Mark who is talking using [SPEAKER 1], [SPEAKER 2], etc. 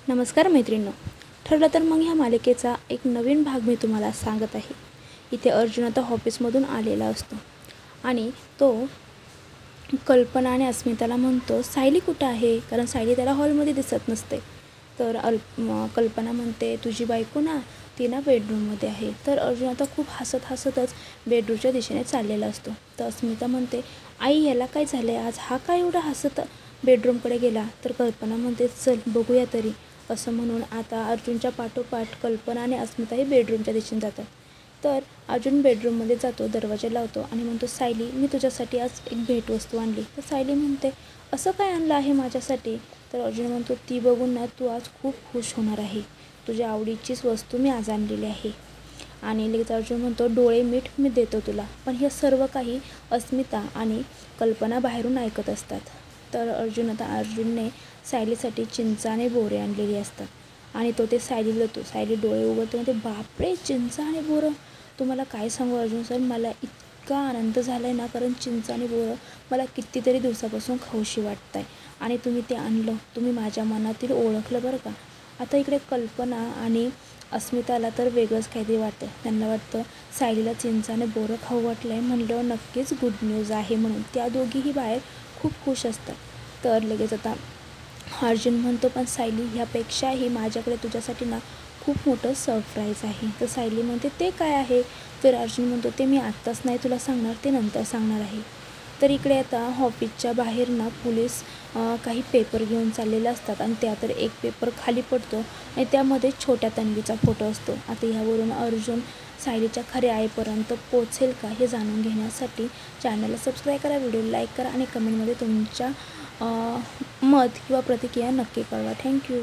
[SPEAKER 1] नमस्कार मैत्रिणींनो. ठरलं तर मग ह्या मालिकेचा एक नवीन भाग मी तुम्हाला सांगत आहे. इथे अर्जुन आता ऑफिसमधून आलेला असतो आणि तो कल्पना आणि अस्मिताला म्हणतो, सायली कुठं आहे? कारण सायली त्याला हॉलमध्ये दिसत नसते. तर कल्पना म्हणते, तुझी बायको ना, ती ना बेडरूममध्ये आहे. तर अर्जुन आता खूप हसतच बेडरूमच्या दिशेने चाललेला असतो. तर अस्मिता म्हणते, आई याला काय झालं आहे आज? हा काय एवढा हसत बेडरूमकडे गेला? तर कल्पना म्हणते, चल बघूया तरी. असं म्हणून आता अर्जुनच्या पाठोपाठ कल्पना आणि अस्मिताही बेडरूमच्या दिशेने जातात. तर अर्जुन बेडरूममध्ये जातो, दरवाजा लावतो आणि म्हणतो, सायली मी तुझ्यासाठी आज एक भेटवस्तू आणली. तर सायली म्हणते, असं काय आणलं आहे माझ्यासाठी? तर अर्जुन म्हणतो, ती बघून ना तू आज खूप खुश होणार आहे. तुझ्या आवडीचीच वस्तू मी आज आणलेली आहे. आणि लगेच अर्जुन म्हणतो, डोळे मीठ मी देतो तुला. पण हे सर्व काही अस्मिता आणि कल्पना बाहेरून ऐकत असतात. तर अर्जुनने सायलीसाठी चिंचा आणि बोरे आणलेली असतात आणि तो ते सायलीला देतो. सायली डोळे उघडते, म्हणते, बापरे, चिंचा आणि बोरं. तुम्हाला काय सांगू अर्जुन सर, मला इतका आनंद झाला आहे ना, कारण चिंचा आणि बोरं मला कितीतरी दिवसापासून खाऊशी वाटत आहे आणि तुम्ही ते आणलं. तुम्ही माझ्या मनातील ओळखलं बरं का. आता इकडे कल्पना आणि अस्मिताला तर वेगळंच काहीतरी वाटतं. त्यांना वाटतं सायलीला चिंचा आणि बोरं खाऊ वाटलं आहे म्हणल्यावर नक्कीच गुड न्यूज आहे म्हणून. त्या दोघीही बाहेर खूप खुश असतात. तर लगेच आता अर्जुन म्हणतो, पण सायली ह्यापेक्षाही माझ्याकडे तुझ्यासाठी ना खूप मोठं सरप्राईज आहे. तर सायली म्हणते, ते काय आहे? तर अर्जुन म्हणतो, ते मी आत्ताच नाही तुला सांगणार, ते नंतर सांगणार आहे. तर इकडे आता ऑफिसच्या बाहेर ना पोलीस काही पेपर घेऊन चाललेले असतात आणि त्या तर एक पेपर खाली पडतो आणि त्यामध्ये छोट्या तन्वीचा फोटो असतो. आता ह्यावरून अर्जुन सायलीच्या खऱ्या आईपर्यंत पोचेल का हे जाणून घेण्यासाठी चॅनलला सबस्क्राईब करा, व्हिडिओ लाईक करा आणि कमेंटमध्ये तुमच्या मत किंवा प्रतिक्रिया नक्की कळवा. थँक्यू.